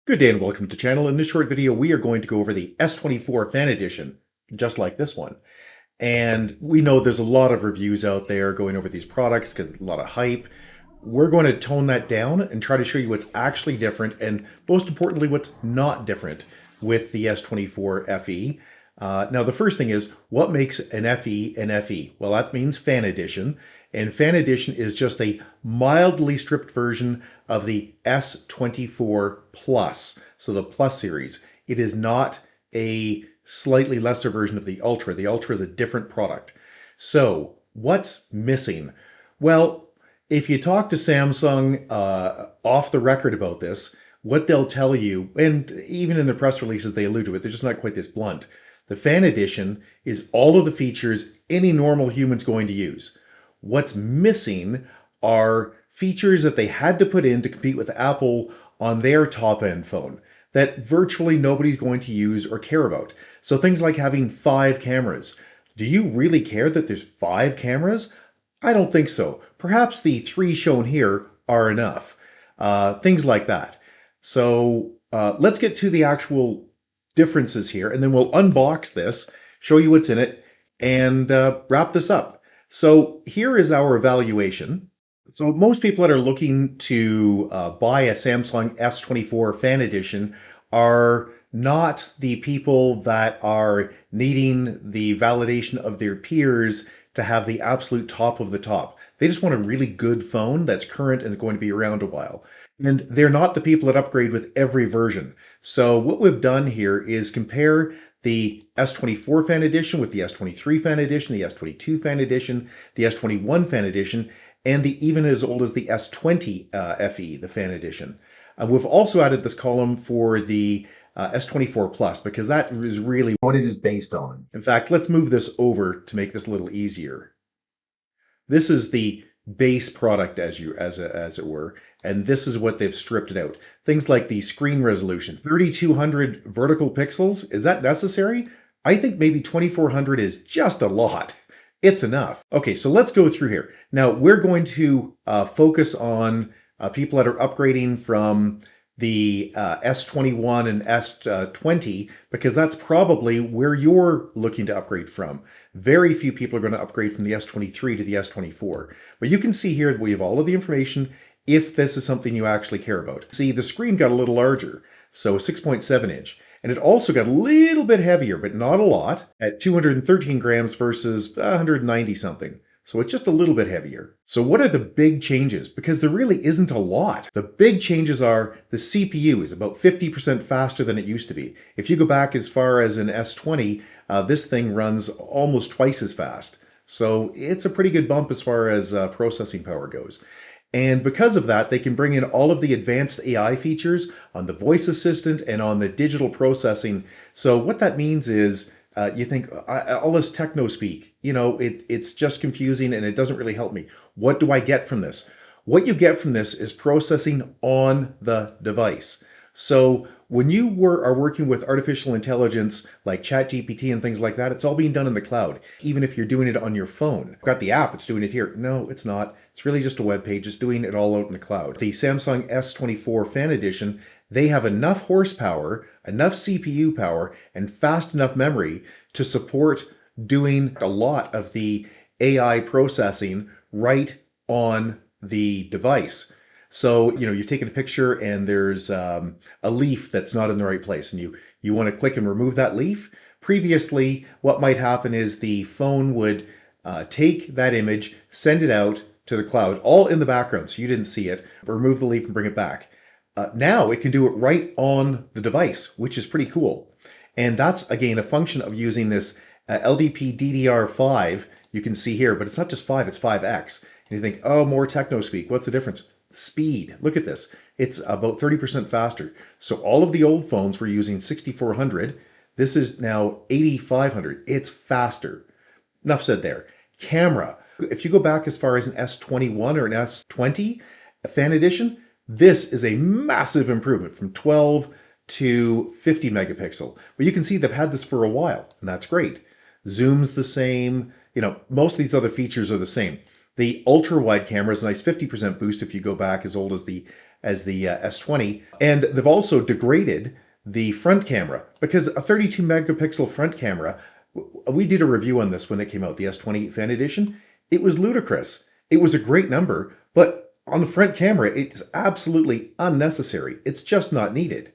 Good day and welcome to the channel. In this short video, we are going to go over the S24 Fan Edition, just like this one. And we know there's a lot of reviews out there going over these products because a lot of hype. We're going to tone that down and try to show you what's actually different and most importantly, what's not different with the S24 FE. Now, the first thing is, what makes an FE an FE? Well, that means Fan Edition. And Fan Edition is just a mildly stripped version of the S24 Plus, so the Plus series. It is not a slightly lesser version of the Ultra. The Ultra is a different product. So, what's missing? Well, if you talk to Samsung off the record about this, what they'll tell you, and even in the press releases they allude to it, they're just not quite this blunt. The Fan Edition is all of the features any normal human's going to use. What's missing are features that they had to put in to compete with Apple on their top-end phone that virtually nobody's going to use or care about. So things like having 5 cameras. Do you really care that there's 5 cameras? I don't think so. Perhaps the 3 shown here are enough. Things like that. So let's get to the actual differences here, and then we'll unbox this, show you what's in it, and wrap this up. So here is our evaluation. So most people that are looking to buy a Samsung S24 Fan Edition are not the people that are needing the validation of their peers to have the absolute top of the top. They just want a really good phone that's current and going to be around a while. And they're not the people that upgrade with every version. So what we've done here is compare the S24 Fan Edition with the S23 Fan Edition, the S22 Fan Edition, the S21 Fan Edition, and the even as old as the S20 FE, the Fan Edition. We've also added this column for the S24 Plus because that is really what it is based on. In fact, let's move this over to make this a little easier. This is the base product as it were, and this is what they've stripped it out. Things like the screen resolution, 3200 vertical pixels. Is that necessary? I think maybe 2400 is just a lot. It's enough. Okay, so let's go through here. Now we're going to focus on people that are upgrading from the S21 and S20 because that's probably where you're looking to upgrade from. Very few people are going to upgrade from the S23 to the S24. But you can see here that we have all of the information if this is something you actually care about. See, the screen got a little larger, so 6.7 inch. And it also got a little bit heavier, but not a lot, at 213 grams versus 190 something. So it's just a little bit heavier. So what are the big changes? Because there really isn't a lot. The big changes are the CPU is about 50% faster than it used to be. If you go back as far as an S20, this thing runs almost twice as fast. So it's a pretty good bump as far as processing power goes. And because of that, they can bring in all of the advanced AI features on the voice assistant and on the digital processing. So what that means is you think, all this techno speak, you know, it's just confusing and it doesn't really help me. What do I get from this? What you get from this is processing on the device. So when you are working with artificial intelligence like ChatGPT and things like that, it's all being done in the cloud. Even if you're doing it on your phone. I've got the app, it's doing it here. No, it's not. It's really just a web page. It's doing it all out in the cloud. The Samsung S24 Fan Edition, they have enough horsepower, enough CPU power, and fast enough memory to support doing a lot of the AI processing right on the device. So, you know, you've taken a picture and there's a leaf that's not in the right place and you want to click and remove that leaf. Previously, what might happen is the phone would take that image, send it out to the cloud, all in the background so you didn't see it, remove the leaf and bring it back. Now it can do it right on the device, which is pretty cool. And that's, again, a function of using this LDP DDR5 you can see here, but it's not just 5, it's 5X. And you think, oh, more techno speak. What's the difference? Speed. Look at this. It's about 30% faster. So all of the old phones were using 6400. This is now 8500. It's faster. Enough said there. Camera. If you go back as far as an S21 or an S20 Fan Edition, this is a massive improvement from 12 to 50 megapixel. But you can see they've had this for a while, and that's great. Zoom's the same. You know, most of these other features are the same. The ultra-wide camera is a nice 50% boost if you go back as old as the as the S20. And they've also degraded the front camera, because a 32 megapixel front camera, we did a review on this when it came out, the S20 Fan Edition. It was ludicrous. It was a great number, but on the front camera, it's absolutely unnecessary. It's just not needed.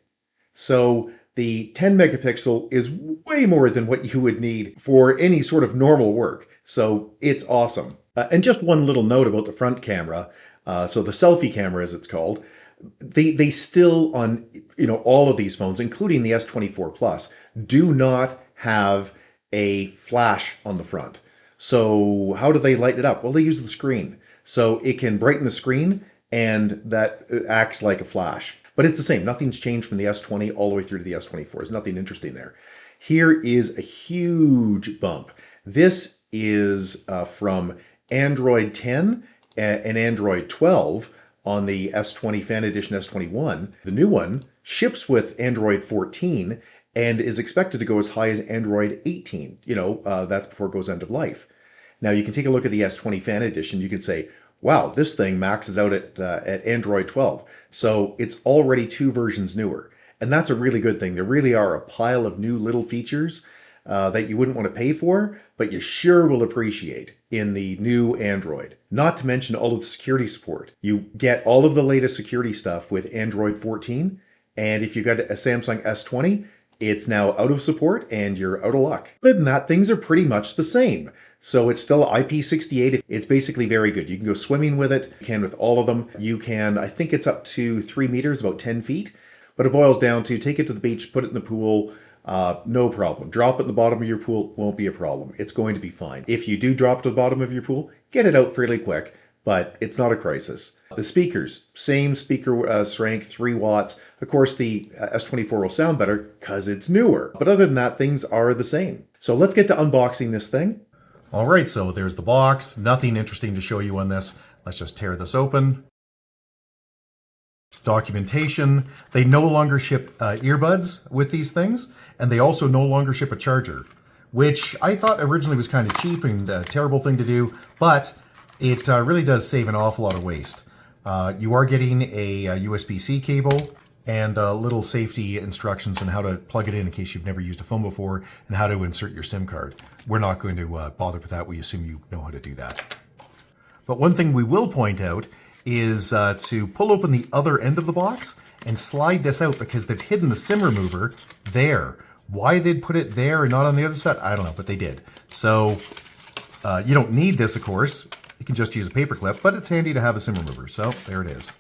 So the 10 megapixel is way more than what you would need for any sort of normal work. So it's awesome. And just one little note about the front camera. So the selfie camera, as it's called, they still on, all of these phones, including the S24 Plus, do not have a flash on the front. So how do they light it up? Well, they use the screen. So it can brighten the screen, and that acts like a flash. But it's the same. Nothing's changed from the S20 all the way through to the S24. There's nothing interesting there. Here is a huge bump. This is from Android 10 and Android 12 on the S20 Fan Edition S21. The new one ships with Android 14 and is expected to go as high as Android 18. That's before it goes end of life. Now you can take a look at the S20 Fan Edition. You can say, wow, this thing maxes out at Android 12. So it's already 2 versions newer. And that's a really good thing. There really are a pile of new little features that you wouldn't want to pay for, but you sure will appreciate in the new Android. Not to mention all of the security support. You get all of the latest security stuff with Android 14. And if you got a Samsung S20, it's now out of support and you're out of luck. Other than that, things are pretty much the same. So it's still IP68. It's basically very good. You can go swimming with it. You can with all of them. You can, I think it's up to 3 meters, about 10 feet. But it boils down to take it to the beach, put it in the pool, no problem. Drop it in the bottom of your pool, won't be a problem. It's going to be fine. If you do drop it to the bottom of your pool, get it out fairly quick, but it's not a crisis. The speakers, same speaker strength, 3 watts. Of course, the S24 will sound better because it's newer. But other than that, things are the same. So let's get to unboxing this thing. All right, so there's the box. Nothing interesting to show you on this. Let's just tear this open. Documentation. They no longer ship earbuds with these things, and they also no longer ship a charger, which I thought originally was kind of cheap and a terrible thing to do, but it really does save an awful lot of waste. You are getting a USB-C cable and little safety instructions on how to plug it in case you've never used a phone before, and how to insert your SIM card. We're not going to bother with that. We assume you know how to do that. But one thing we will point out is to pull open the other end of the box and slide this out, because they've hidden the SIM remover there. Why they'd put it there and not on the other side, I don't know, but they did. So you don't need this, of course. You can just use a paper clip, but it's handy to have a SIM remover. So there it is.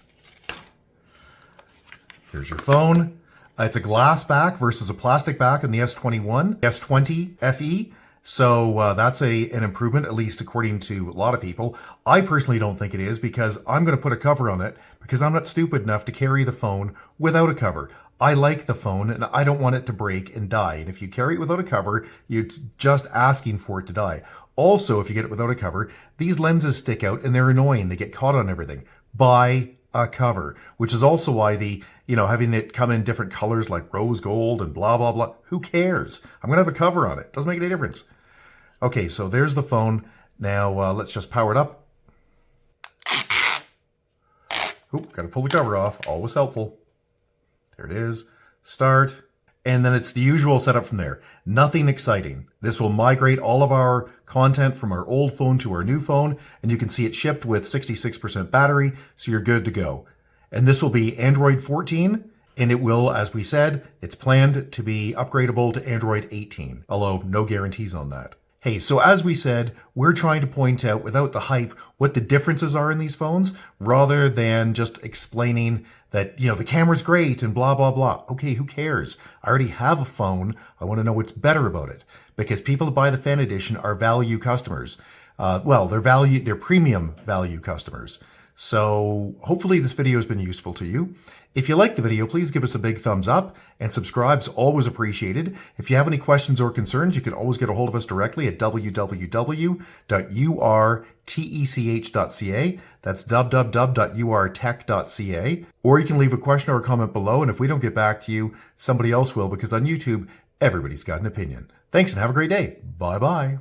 Here's your phone. It's a glass back versus a plastic back in the S21, S20 FE. So that's an improvement, at least according to a lot of people. I personally don't think it is, because I'm going to put a cover on it because I'm not stupid enough to carry the phone without a cover. I like the phone and I don't want it to break and die. And if you carry it without a cover, you're just asking for it to die. Also, if you get it without a cover, these lenses stick out and they're annoying. They get caught on everything. Buy a cover, which is also why having it come in different colors like rose gold and blah, blah, blah. Who cares? I'm going to have a cover on it. Doesn't make any difference. Okay, so there's the phone. Now let's just power it up. Oop, got to pull the cover off. Always helpful. There it is. Start. And then it's the usual setup from there. Nothing exciting. This will migrate all of our content from our old phone to our new phone, and you can see it shipped with 66% battery, so you're good to go. And this will be Android 14, and it will, as we said, it's planned to be upgradable to Android 18, although no guarantees on that. Hey, so as we said, we're trying to point out, without the hype, what the differences are in these phones, rather than just explaining that, the camera's great and blah, blah, blah. Okay, who cares? I already have a phone. I want to know what's better about it, because people that buy the Fan Edition are value customers. They're premium value customers. So hopefully this video has been useful to you. If you like the video, please give us a big thumbs up, and subscribe's always appreciated. If you have any questions or concerns, you can always get a hold of us directly at www.urtech.ca. That's www.urtech.ca. Or you can leave a question or a comment below, and if we don't get back to you, somebody else will, because on YouTube, everybody's got an opinion. Thanks and have a great day. Bye-bye.